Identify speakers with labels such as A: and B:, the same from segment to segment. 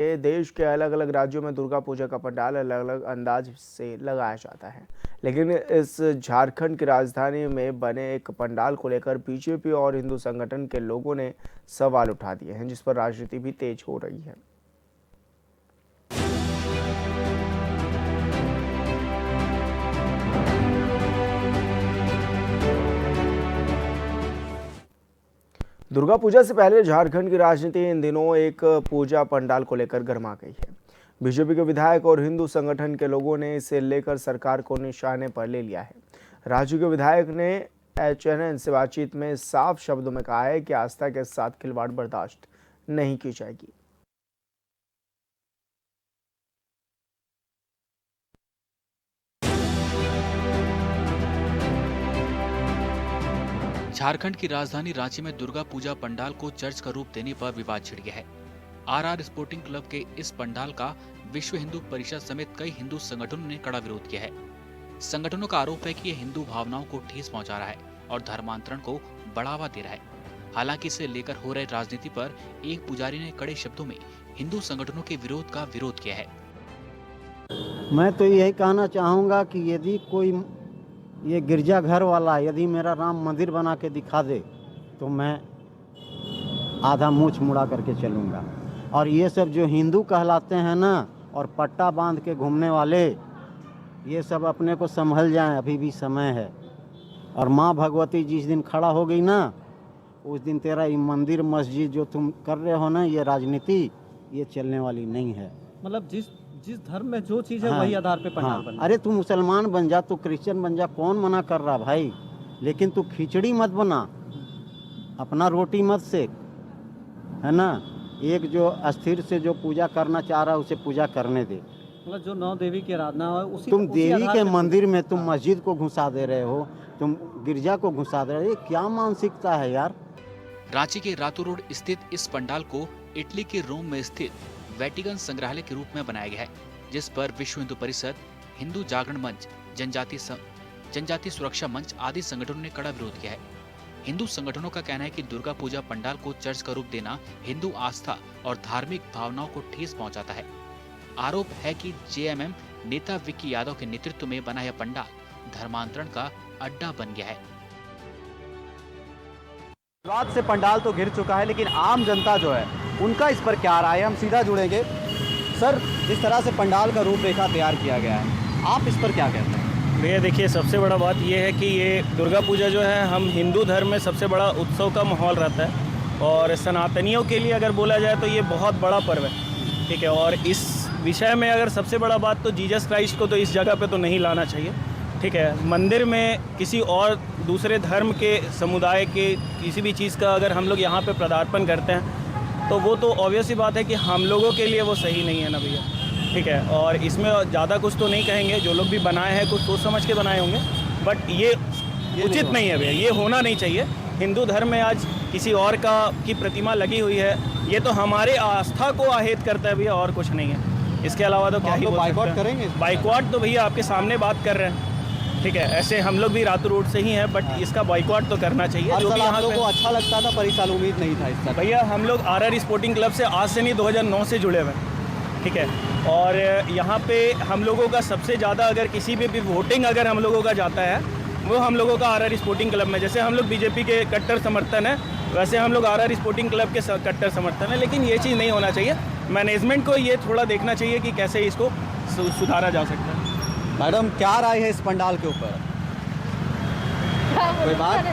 A: देश के अलग अलग राज्यों में दुर्गा पूजा का पंडाल अलग अलग अंदाज से लगाया जाता है, लेकिन इस झारखंड की राजधानी में बने एक पंडाल को लेकर बीजेपी और हिंदू संगठन के लोगों ने सवाल उठा दिए हैं, जिस पर राजनीति भी तेज हो रही है। दुर्गा पूजा से पहले झारखंड की राजनीति इन दिनों एक पूजा पंडाल को लेकर गर्मा गई है। बीजेपी के विधायक और हिंदू संगठन के लोगों ने इसे लेकर सरकार को निशाने पर ले लिया है। राज्य के विधायक ने HNN से बातचीत में साफ शब्दों में कहा है कि आस्था के साथ खिलवाड़ बर्दाश्त नहीं की जाएगी।
B: झारखंड की राजधानी रांची में दुर्गा पूजा पंडाल को चर्च का रूप देने पर विवाद छिड़ गया है। RR स्पोर्टिंग क्लब के इस पंडाल का विश्व हिंदू परिषद समेत कई हिंदू संगठनों ने कड़ा विरोध किया है। संगठनों का आरोप है कि ये हिंदू भावनाओं को ठेस पहुंचा रहा है और धर्मांतरण को बढ़ावा दे रहा है। हालांकि इसे लेकर हो रहे राजनीति पर एक पुजारी ने कड़े शब्दों में हिंदू संगठनों के विरोध का विरोध किया है।
C: मैं तो यही कहना चाहूँगा कि यदि कोई ये गिरजाघर वाला यदि मेरा राम मंदिर बना के दिखा दे तो मैं आधा मूछ मुड़ा करके चलूँगा। और ये सब जो हिंदू कहलाते हैं ना और पट्टा बांध के घूमने वाले, ये सब अपने को संभल जाएं, अभी भी समय है। और माँ भगवती जिस दिन खड़ा हो गई ना, उस दिन तेरा ये मंदिर मस्जिद जो तुम कर रहे हो ना, ये राजनीति ये चलने वाली नहीं है।
D: मतलब जिस धर्म में जो चीज है वही आधार पे पंडाल बनना।
C: अरे तू मुसलमान बन जा, तू क्रिश्चियन बन जा, कौन मना कर रहा भाई, लेकिन तू खिचड़ी मत बना, अपना रोटी मत सेक, है ना। एक जो अस्थिर से जो पूजा करना चाह रहा है उसे पूजा करने दे।
D: मतलब जो नौ देवी की आराधना है उसी
C: तुम
D: उसी
C: देवी
D: आधार
C: के
D: पे
C: मंदिर में तुम मस्जिद को घुसा दे रहे हो, तुम गिरजा को घुसा दे रहे हो, ये क्या मानसिकता है यार।
B: रांची के रातू रोड स्थित इस पंडाल को इटली के रोम में स्थित वेटिकन संग्रहालय के रूप में बनाया गया है, जिस पर विश्व हिंदू परिषद, हिंदू जागरण मंच, जनजाति सुरक्षा मंच आदि संगठनों ने कड़ा विरोध किया है। हिंदू संगठनों का कहना है कि दुर्गा पूजा पंडाल को चर्च का रूप देना हिंदू आस्था और धार्मिक भावनाओं को ठेस पहुंचाता है। आरोप है कि JMM नेता विक्की यादव के नेतृत्व में बना यह पंडाल धर्मांतरण का अड्डा बन गया है।
E: विवाद से पंडाल तो गिर चुका है, लेकिन आम जनता जो है उनका इस पर क्या राय है, हम सीधा जुड़ेंगे। सर, जिस तरह से पंडाल का रूपरेखा तैयार किया गया है, आप इस पर क्या कहते हैं?
F: भैया देखिए, सबसे बड़ा बात यह है कि ये दुर्गा पूजा जो है हम हिंदू धर्म में सबसे बड़ा उत्सव का माहौल रहता है और सनातनियों के लिए अगर बोला जाए तो ये बहुत बड़ा पर्व है, ठीक है। और इस विषय में अगर सबसे बड़ा बात तो जीसस क्राइस्ट को तो इस जगह पे तो नहीं लाना चाहिए, ठीक है। मंदिर में किसी और दूसरे धर्म के समुदाय के किसी भी चीज़ का अगर हम लोग यहाँ पे पदार्पण करते हैं तो वो तो ऑब्वियस ही बात है कि हम लोगों के लिए वो सही नहीं है ना भैया, ठीक है। और इसमें ज़्यादा कुछ तो नहीं कहेंगे, जो लोग भी बनाए हैं कुछ सोच समझ के बनाए होंगे, बट ये उचित नहीं है भैया, ये होना नहीं चाहिए। हिंदू धर्म में आज किसी और की प्रतिमा लगी हुई है, ये तो हमारे आस्था को आहत करता है भैया, और कुछ नहीं है। इसके अलावा तो क्या ही
E: बाइकआउट करेंगे?
F: बाइकआउट तो भैया आपके सामने बात कर रहे हैं, ठीक है। ऐसे हम लोग भी रातू रोड से ही हैं, बट इसका बॉयकॉट तो करना चाहिए।
E: जो भी आप लोगों को अच्छा लगता था पर इस साल उम्मीद नहीं था इसका।
F: भैया हम लोग RR स्पोर्टिंग क्लब से आज से नहीं 2009 से जुड़े हुए हैं, ठीक है। और यहाँ पे हम लोगों का सबसे ज़्यादा अगर किसी भी वोटिंग अगर हम लोगों का जाता है वो हम लोगों का RR स्पोर्टिंग क्लब में, जैसे हम लोग बीजेपी के कट्टर समर्थन है वैसे हम लोग RR स्पोर्टिंग क्लब के कट्टर समर्थन है। लेकिन ये चीज़ नहीं होना चाहिए, मैनेजमेंट को ये थोड़ा देखना चाहिए कि कैसे इसको सुधारा जा सकता है।
E: मैडम, क्या राय है इस पंडाल के ऊपर? कोई बात?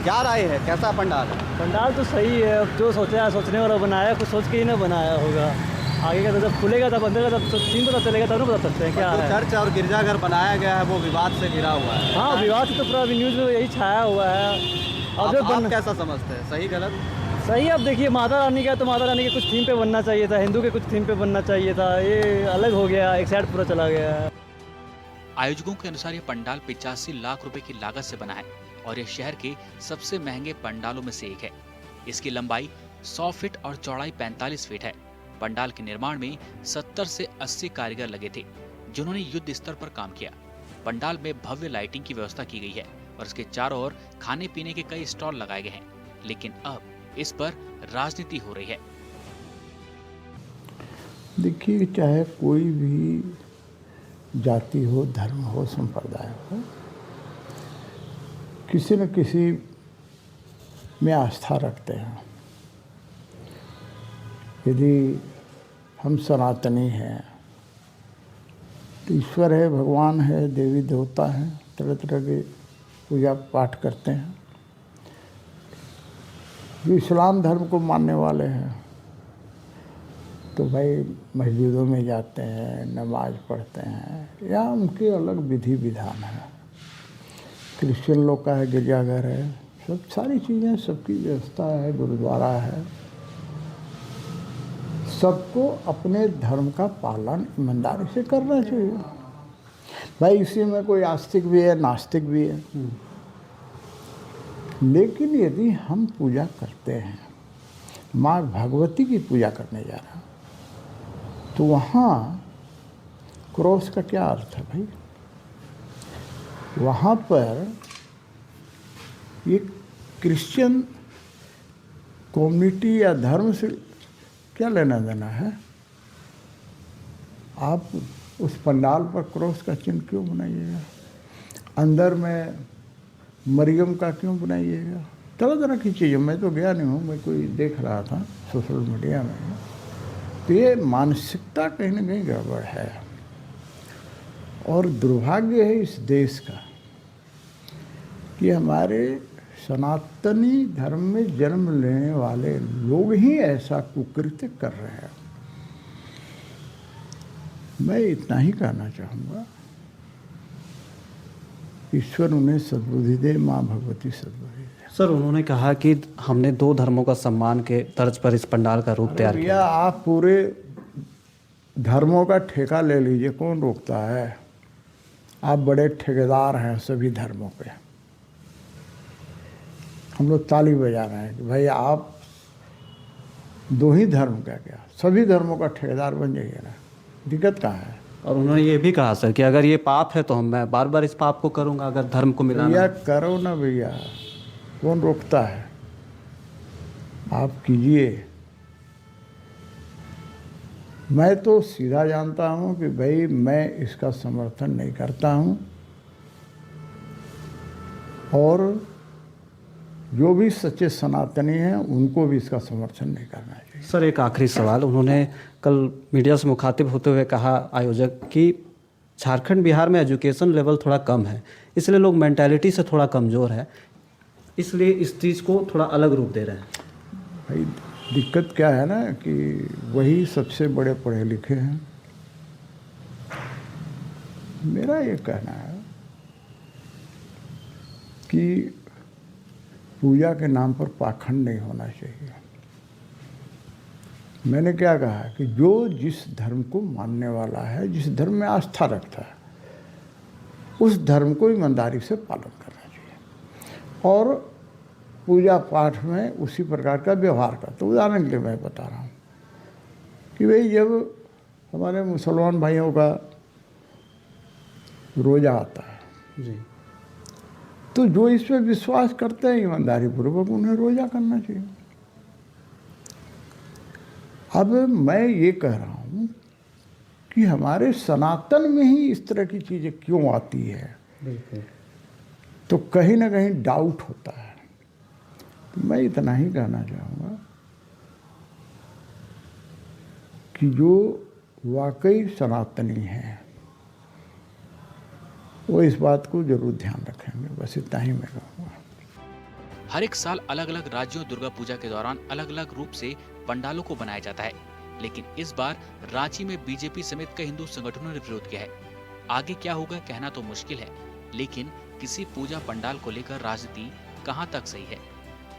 E: क्या राय है, कैसा पंडाल है?
D: पंडाल तो सही है, अब जो सोचने वाला बनाया कुछ सोच के ही ना बनाया होगा। आगे का तो जब खुलेगा तब अंदर का तब सीन पता चलेगा, तब ना बता सकते हैं क्या है।
E: चर्च और गिरजाघर बनाया गया है वो विवाद से घिरा हुआ है।
D: हाँ, विवाद से तो पूरा न्यूज़ में यही छाया हुआ है।
E: आप कैसा समझते हैं, सही गलत?
D: सही। अब देखिए, माता रानी का तो माता रानी के कुछ थीम पे बनना चाहिए था, हिंदू के कुछ थीम पे बनना चाहिए था, ये अलग हो गया, एक साइड पूरा चला गया है।
B: आयोजकों के अनुसार ये पंडाल 85 लाख रुपए की लागत से बना है और यह शहर के सबसे महंगे पंडालों में से एक है। इसकी लंबाई 100 फीट और चौड़ाई 45 फीट है। पंडाल के निर्माण में 70 से 80 कारीगर लगे थे, जिन्होंने युद्ध स्तर पर काम किया। पंडाल में भव्य लाइटिंग की व्यवस्था की गई है और इसके चारों ओर खाने पीने के कई स्टॉल लगाए गए हैं, लेकिन अब इस पर राजनीति हो रही है।
G: देखिए, चाहे कोई भी जाति हो, धर्म हो, संप्रदाय हो, किसी न किसी में आस्था रखते हैं। यदि हम सनातनी हैं तो ईश्वर है, भगवान है, देवी देवता हैं, तरह तरह के पूजा पाठ करते हैं। जो इस्लाम धर्म को मानने वाले हैं तो भाई मस्जिदों में जाते हैं, नमाज पढ़ते हैं, या उनके अलग विधि विधान है। क्रिश्चियन लोग का है, गिरजाघर है, सब सारी चीज़ें, सबकी व्यवस्था है, गुरुद्वारा है। सबको अपने धर्म का पालन ईमानदारी से करना चाहिए। भाई इसी में कोई आस्तिक भी है, नास्तिक भी है। लेकिन यदि हम पूजा करते हैं, माँ भगवती की पूजा करने जा रहे हैं, तो वहाँ क्रॉस का क्या अर्थ है भाई? वहाँ पर ये क्रिश्चियन कम्युनिटी या धर्म से क्या लेना देना है? आप उस पंडाल पर क्रॉस का चिन्ह क्यों बनाइएगा? अंदर में मरियम का क्यों बनाइएगा? तरह तरह की चीज़ें, मैं तो गया नहीं हूँ, मैं कोई देख रहा था सोशल मीडिया में। तो ये मानसिकता कहीं ना कहीं गड़बड़ है, और दुर्भाग्य है इस देश का कि हमारे सनातनी धर्म में जन्म लेने वाले लोग ही ऐसा कुकृत्य कर रहे हैं। मैं इतना ही कहना चाहूँगा, ईश्वर उन्हें सद्बुद्धि दे, माँ भगवती सद्बुद्धि दे।
H: सर, उन्होंने कहा कि हमने दो धर्मों का सम्मान के तर्ज पर इस पंडाल का रूप तैयार किया।
G: भैया, आप पूरे धर्मों का ठेका ले लीजिए, कौन रोकता है? आप बड़े ठेकेदार हैं सभी धर्मों पे। हम लोग ताली बजा रहे हैं कि भाई आप दो ही धर्म का क्या, सभी धर्मों का ठेकेदार बन जाइए ना, दिक्कत कहाँ है?
H: और उन्होंने ये भी कहा सर कि अगर ये पाप है तो मैं बार बार इस पाप को करूंगा, अगर धर्म को मिलाना।
G: भैया करो ना भैया, कौन रोकता है? आप कीजिए। मैं तो सीधा जानता हूँ कि भाई मैं इसका समर्थन नहीं करता हूँ, और जो भी सच्चे सनातनी हैं उनको भी इसका समर्थन नहीं करना चाहिए।
H: सर, एक आखिरी सवाल, उन्होंने कल मीडिया से मुखातिब होते हुए कहा आयोजक कि झारखंड बिहार में एजुकेशन लेवल थोड़ा कम है, इसलिए लोग मेंटालिटी से थोड़ा कमज़ोर है, इसलिए इस चीज़ को थोड़ा अलग रूप दे रहे हैं।
G: भाई दिक्कत क्या है ना कि वही सबसे बड़े पढ़े लिखे हैं। मेरा ये कहना है कि पूजा के नाम पर पाखंड नहीं होना चाहिए। मैंने क्या कहा कि जो जिस धर्म को मानने वाला है, जिस धर्म में आस्था रखता है, उस धर्म को ईमानदारी से पालन करना चाहिए, और पूजा पाठ में उसी प्रकार का व्यवहार करता। तो उदाहरण के लिए मैं बता रहा हूँ कि भाई जब हमारे मुसलमान भाइयों का रोज़ा आता है
H: जी,
G: तो जो इस पर विश्वास करते हैं ईमानदारी पूर्वक उन्हें रोज़ा करना चाहिए। अब मैं ये कह रहा हूँ कि हमारे सनातन में ही इस तरह की चीज़ें क्यों आती है, तो कहीं ना कहीं डाउट होता है। तो मैं इतना ही कहना चाहूँगा कि जो वाकई सनातनी हैं वो इस बात को जरूर ध्यान रखेंगे। बस इतना ही मैं कहूँगा।
B: हर एक साल अलग अलग राज्यों दुर्गा पूजा के दौरान अलग अलग रूप से पंडालों को बनाया जाता है, लेकिन इस बार रांची में बीजेपी समेत कई हिंदू संगठनों ने विरोध किया है। आगे क्या होगा कहना तो मुश्किल है, लेकिन किसी पूजा पंडाल को लेकर राजनीति कहां तक सही है,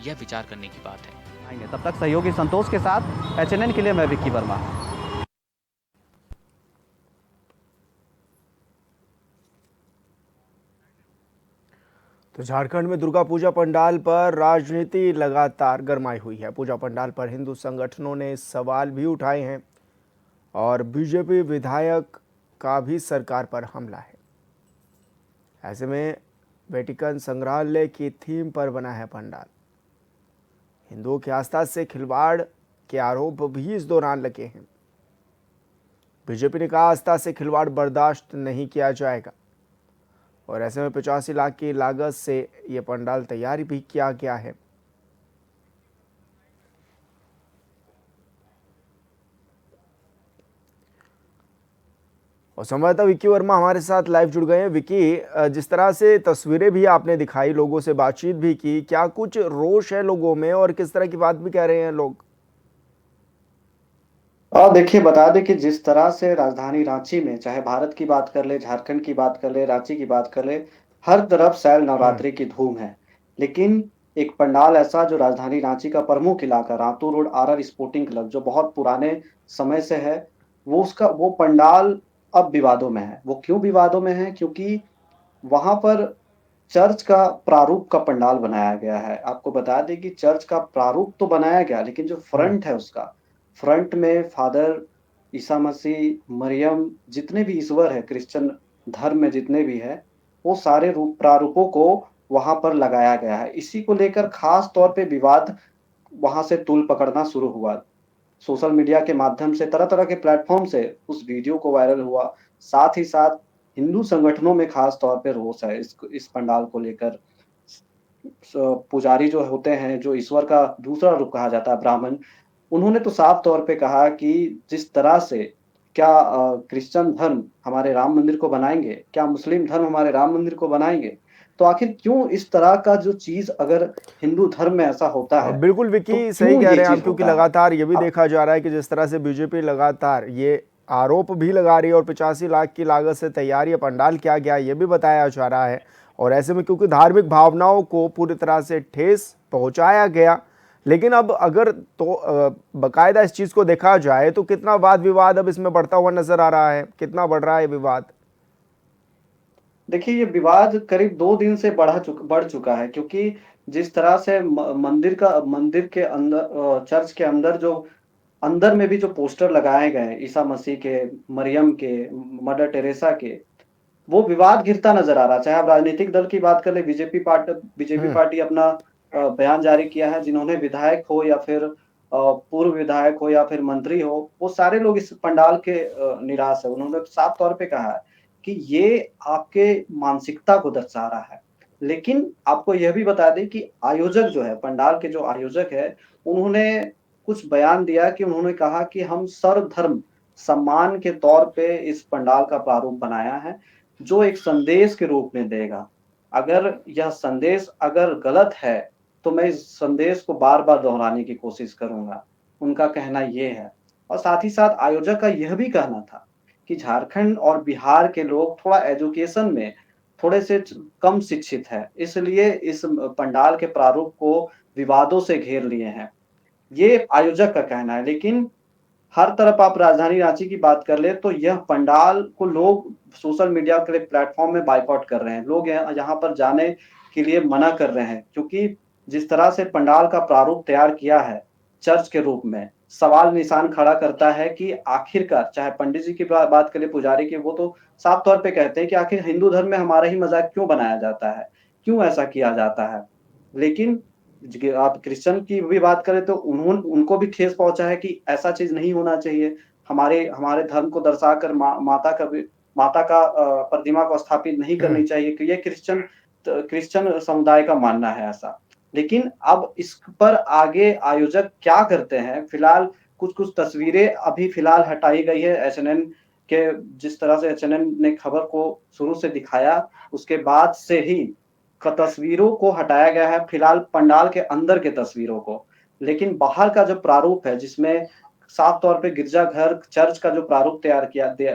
B: यह विचार करने की बात है।
E: तब तक सहयोगी संतोष के साथ HNN के लिए मैं विक्की वर्मा।
A: तो झारखंड में दुर्गा पूजा पंडाल पर राजनीति लगातार गरमाई हुई है। पूजा पंडाल पर हिंदू संगठनों ने सवाल भी उठाए हैं और बीजेपी विधायक का भी सरकार पर हमला है। ऐसे में वेटिकन संग्रहालय की थीम पर बना है पंडाल। हिंदुओं की आस्था से खिलवाड़ के आरोप भी इस दौरान लगे हैं। बीजेपी ने कहा आस्था से खिलवाड़ बर्दाश्त नहीं किया जाएगा और ऐसे में 85 लाख की लागत से ये पंडाल तैयारी भी किया गया है। और संवाददाता विक्की वर्मा हमारे साथ लाइव जुड़ गए हैं। विक्की, जिस तरह से तस्वीरें भी आपने दिखाई, लोगों से बातचीत भी की, क्या कुछ रोष है लोगों में और किस तरह की बात भी कह रहे हैं लोग?
I: देखिए, बता दें कि जिस तरह से राजधानी रांची में, चाहे भारत की बात कर ले, झारखंड की बात कर ले, रांची की बात कर ले, हर तरफ शैल नवरात्रि की धूम है। लेकिन एक पंडाल ऐसा जो राजधानी रांची का प्रमुख इलाका Ratu road RR sporting club जो बहुत पुराने समय से है, वो पंडाल अब विवादों में है। वो क्यों विवादों में है? क्योंकि वहां पर चर्च का प्रारूप का पंडाल बनाया गया है। आपको बता दें कि चर्च का प्रारूप तो बनाया गया, लेकिन जो फ्रंट है उसका, फ्रंट में फादर, ईसा मसीह, मरियम, जितने भी ईश्वर है क्रिश्चियन धर्म में जितने भी है, वो सारे रूप प्रारूपों को वहां पर लगाया गया है। इसी को लेकर खास तौर पे विवाद वहां से तूल पकड़ना शुरू हुआ। सोशल मीडिया के माध्यम से, तरह तरह के प्लेटफॉर्म से उस वीडियो को वायरल हुआ। साथ ही साथ हिंदू संगठनों में खास तौर पे रोष है इस पंडाल को लेकर। पुजारी जो होते हैं, जो ईश्वर का दूसरा रूप कहा जाता है, ब्राह्मण, उन्होंने तो साफ तौर पे कहा कि जिस तरह से क्या क्रिश्चियन धर्म हमारे राम मंदिर को बनाएंगे, क्या मुस्लिम धर्म हमारे राम मंदिर को बनाएंगे, तो आखिर क्यों इस तरह का जो चीज अगर हिंदू धर्म में ऐसा होता है।
A: बिल्कुल विक्की,
I: तो
A: सही
I: क्यों
A: कह
I: ये
A: रहे हैं आप,
I: चीज
A: क्योंकि
I: होता है?
A: लगातार ये भी देखा जा रहा है कि जिस तरह से बीजेपी लगातार ये आरोप भी लगा रही है और 85 लाख की लागत से तैयार ये पंडाल किया गया, ये भी बताया जा रहा है। और ऐसे में क्योंकि धार्मिक भावनाओं को पूरी तरह से ठेस पहुंचाया गया, लेकिन अब अगर तो बाकायदा इस चीज को देखा जाए तो कितना वाद विवाद अब इसमें बढ़ता हुआ नजर आ रहा है, कितना बढ़ रहा है विवाद?
I: देखिए, ये विवाद करीब 2 दिन से बढ़ चुका है, क्योंकि जिस तरह से मंदिर के अंदर, चर्च के अंदर जो अंदर में भी जो पोस्टर लगाए गए ईसा मसीह के, मरियम के, मदर टेरेसा के, वो विवाद घिरता नजर आ रहा है। चाहे आप राजनीतिक दल की बात कर ले, बीजेपी पार्टी अपना बयान जारी किया है। जिन्होंने विधायक हो या फिर पूर्व विधायक हो या फिर मंत्री हो, वो सारे लोग इस पंडाल के निराश है। उन्होंने साफ तौर पे कहा है कि ये आपके मानसिकता को दर्शा रहा है। लेकिन आपको यह भी बता दें कि आयोजक जो है, पंडाल के जो आयोजक है, उन्होंने कुछ बयान दिया कि उन्होंने कहा कि हम सर्वधर्म सम्मान के तौर पे इस पंडाल का प्रारूप बनाया है, जो एक संदेश के रूप में देगा। अगर यह संदेश अगर गलत है, तो मैं इस संदेश को बार-बार दोहराने की कोशिश करूँगा। उनका कहना ये है। और साथ ही साथ आयोजक का यह भी कहना था कि झारखंड और बिहार के लोग थोड़ा एजुकेशन में थोड़े से कम शिक्षित है, इसलिए इस पंडाल के प्रारूप को विवादों से घेर लिए हैं। ये आयोजक का कहना है। लेकिन हर तरफ आप राजधानी रांची की बात कर ले, तो यह पंडाल को लोग सोशल मीडिया के प्लेटफॉर्म में बायकॉट कर रहे हैं। लोग यहाँ पर जाने के लिए मना कर रहे हैं, क्योंकि जिस तरह से पंडाल का प्रारूप तैयार किया है चर्च के रूप में, सवाल निशान खड़ा करता है कि आखिरकार, चाहे पंडित जी की बात करें, पुजारी की, वो तो साफ तौर पे कहते हैं कि आखिर हिंदू धर्म में हमारा ही मजाक क्यों बनाया जाता है, क्यों ऐसा किया जाता है। लेकिन आप क्रिश्चियन की भी बात करें तो उनको भी ठेस पहुंचा है कि ऐसा चीज नहीं होना चाहिए। हमारे धर्म को दर्शाकर माता का प्रतिमा को स्थापित नहीं करनी चाहिए, कि ये क्रिश्चियन समुदाय का मानना है ऐसा। लेकिन अब इस पर आगे आयोजक क्या करते हैं, फिलहाल कुछ तस्वीरें अभी फिलहाल हटाई गई है एचएनएन के। जिस तरह से एचएनएन ने खबर को शुरू से दिखाया, उसके बाद से ही तस्वीरों को हटाया गया है, फिलहाल पंडाल के अंदर के तस्वीरों को। लेकिन बाहर का जो प्रारूप है, जिसमें साफ तौर पे गिरजाघर, चर्च का जो प्रारूप तैयार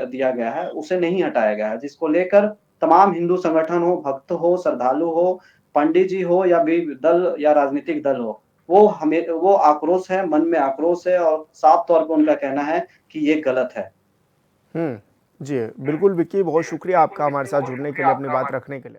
I: दिया गया है, उसे नहीं हटाया गया है, जिसको लेकर तमाम हिंदू संगठन हो, भक्त हो, श्रद्धालु हो, पंडित जी हो या भी दल या राजनीतिक दल हो, वो आक्रोश है, मन में आक्रोश है और साफ तौर पे उनका कहना है कि ये गलत है।
A: जी बिल्कुल विक्की, बहुत शुक्रिया आपका हमारे साथ जुड़ने के लिए, अपनी बात रखने के लिए।